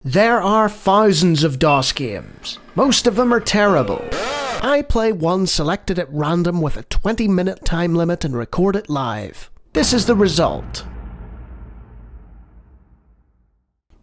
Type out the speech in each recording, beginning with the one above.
There are thousands of DOS games. Most of them are terrible. I play one selected at random with a 20-minute time limit and record it live. This is the result.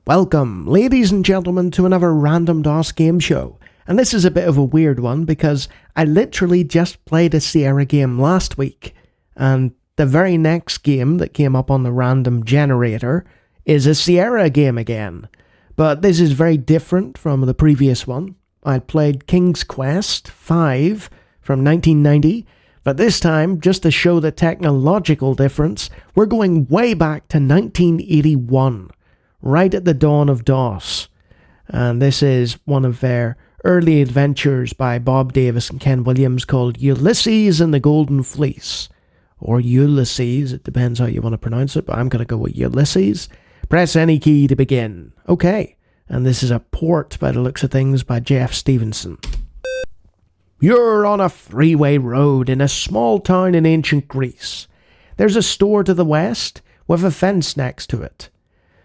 Welcome, ladies and gentlemen, to another random DOS game show. And this is a bit of a weird one because I literally just played a Sierra game last week. And the very next game that came up on the random generator is a Sierra game again. But this is very different from the previous one. I played King's Quest V from 1990, but this time, just to show the technological difference, we're going way back to 1981, right at the dawn of DOS. And this is one of their early adventures by Bob Davis and Ken Williams called Ulysses and the Golden Fleece. Or Ulysses, it depends how you want to pronounce it, but I'm going to go with Ulysses. Press any key to begin. Okay, and this is a port by the looks of things by Jeff Stevenson. You're on a freeway road in a small town in ancient Greece. There's a store to the west with a fence next to it.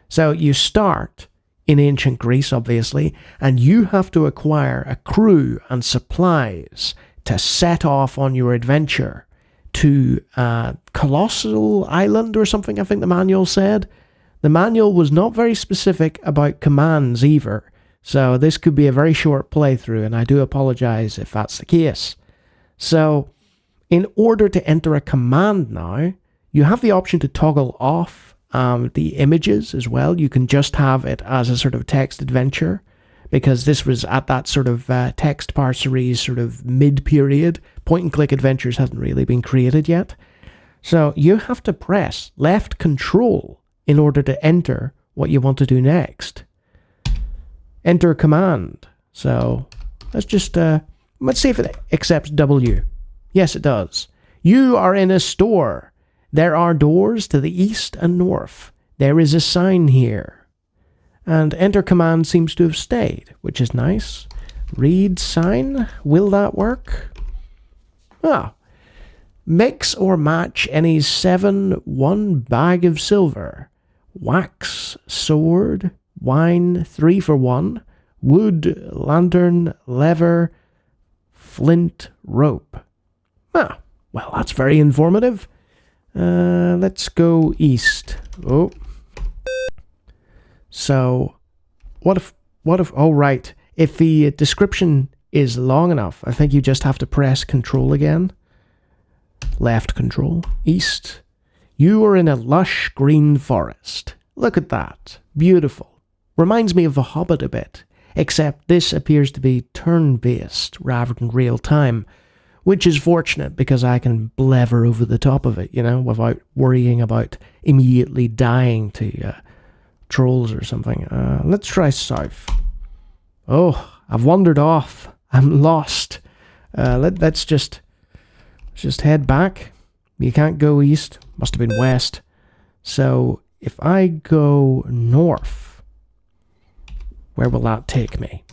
So you start in ancient Greece, obviously, and you have to acquire a crew and supplies to set off on your adventure to Colossal Island or something, I think the manual said. The manual was not very specific about commands either, so this could be a very short playthrough, and I do apologize if that's the case. So, in order to enter a command now, you have the option to toggle off the images as well. You can just have it as a sort of text adventure, because this was at that sort of text parseries sort of mid-period. Point-and-click adventures hasn't really been created yet. So, you have to press left control in order to enter what you want to do next. Enter command. So let's just, let's see if it accepts W. Yes, it does. You are in a store. There are doors to the east and north. There is a sign here. And enter command seems to have stayed, which is nice. Read sign. Will that work? Ah. Mix or match any 1 bag of silver. Wax, sword, wine, 3 for 1, wood, lantern, lever, flint, rope. Ah, well, that's very informative. Let's go east. Oh. So, what if, oh right, if the description is long enough, I think you just have to press control again. Left control, east. You are in a lush green forest. Look at that. Beautiful. Reminds me of The Hobbit a bit, except this appears to be turn-based rather than real-time, which is fortunate because I can blever over the top of it, without worrying about immediately dying to trolls or something. Let's try south. Oh, I've wandered off. I'm lost. Let's just head back. You can't go east. Must have been west. So, if I go north, where will that take me?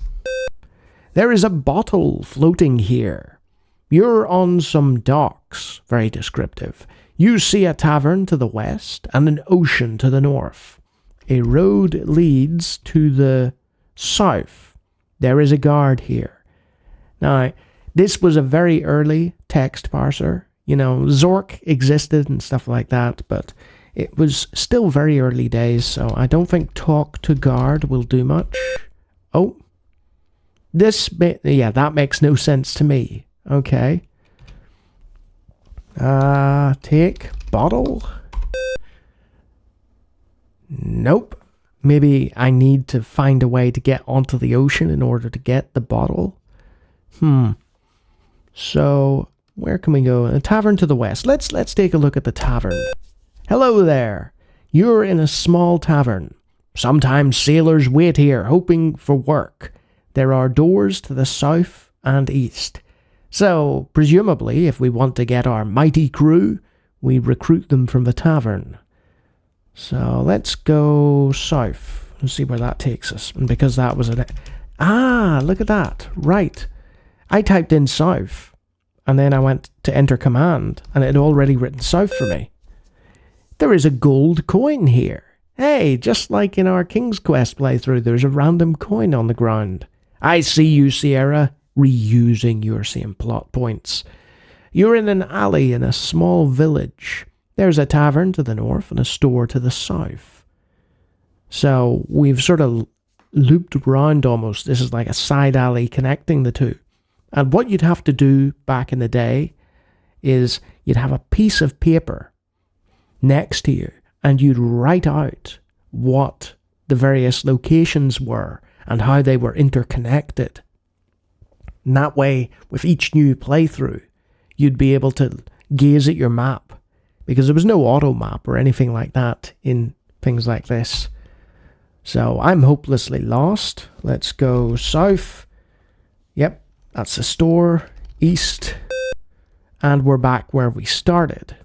There is a bottle floating here. You're on some docks. Very descriptive. You see a tavern to the west and an ocean to the north. A road leads to the south. There is a guard here. Now, this was a very early text parser. Zork existed and stuff like that, but it was still very early days, so I don't think talk to guard will do much. Oh. That makes no sense to me. Okay. Take bottle? Nope. Maybe I need to find a way to get onto the ocean in order to get the bottle. So, where can we go? A tavern to the west. Let's take a look at the tavern. Hello there. You're in a small tavern. Sometimes sailors wait here, hoping for work. There are doors to the south and east. So, presumably, if we want to get our mighty crew, we recruit them from the tavern. So, let's go south and see where that takes us. And because that was look at that. Right. I typed in south. And then I went to enter command, and it had already written south for me. There is a gold coin here. Hey, just like in our King's Quest playthrough, there's a random coin on the ground. I see you, Sierra, reusing your same plot points. You're in an alley in a small village. There's a tavern to the north and a store to the south. So we've sort of looped around almost. This is like a side alley connecting the two. And what you'd have to do back in the day is you'd have a piece of paper next to you and you'd write out what the various locations were and how they were interconnected. And that way, with each new playthrough, you'd be able to gaze at your map, because there was no auto map or anything like that in things like this. So I'm hopelessly lost. Let's go south. Yep, that's the store. East. And we're back where we started.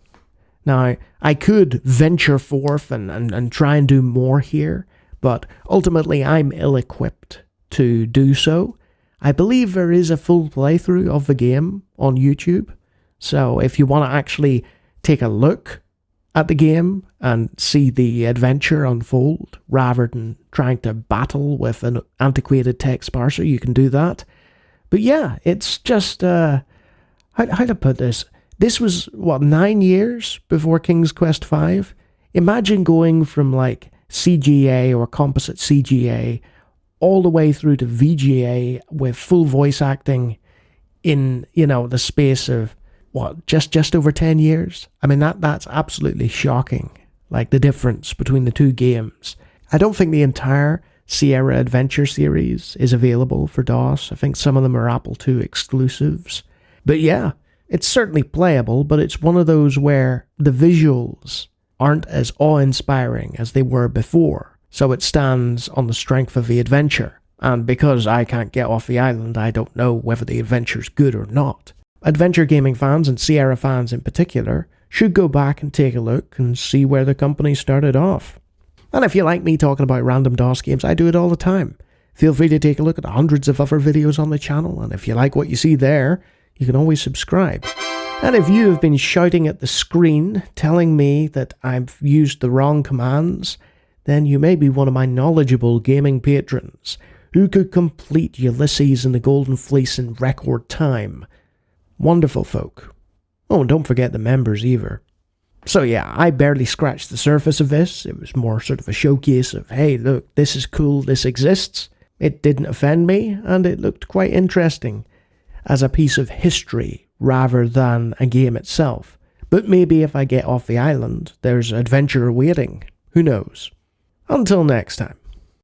Now, I could venture forth and try and do more here, but ultimately I'm ill-equipped to do so. I believe there is a full playthrough of the game on YouTube, so if you want to actually take a look at the game and see the adventure unfold, rather than trying to battle with an antiquated text parser, you can do that. But yeah, it's just, how to put this? This was, 9 years before King's Quest V? Imagine going from like CGA or composite CGA all the way through to VGA with full voice acting in, the space of, just over 10 years? I mean, that's absolutely shocking, like the difference between the two games. I don't think the entire Sierra Adventure series is available for DOS. I think some of them are Apple II exclusives. But yeah, it's certainly playable, but it's one of those where the visuals aren't as awe-inspiring as they were before. So it stands on the strength of the adventure. And because I can't get off the island, I don't know whether the adventure's good or not. Adventure gaming fans, and Sierra fans in particular, should go back and take a look and see where the company started off. And if you like me talking about random DOS games, I do it all the time. Feel free to take a look at hundreds of other videos on the channel, and if you like what you see there, you can always subscribe. And if you have been shouting at the screen, telling me that I've used the wrong commands, then you may be one of my knowledgeable gaming patrons who could complete Ulysses and the Golden Fleece in record time. Wonderful folk. Oh, and don't forget the members either. So yeah, I barely scratched the surface of this. It was more sort of a showcase of, hey, look, this is cool, this exists. It didn't offend me, and it looked quite interesting as a piece of history rather than a game itself. But maybe if I get off the island, there's adventure awaiting. Who knows? Until next time.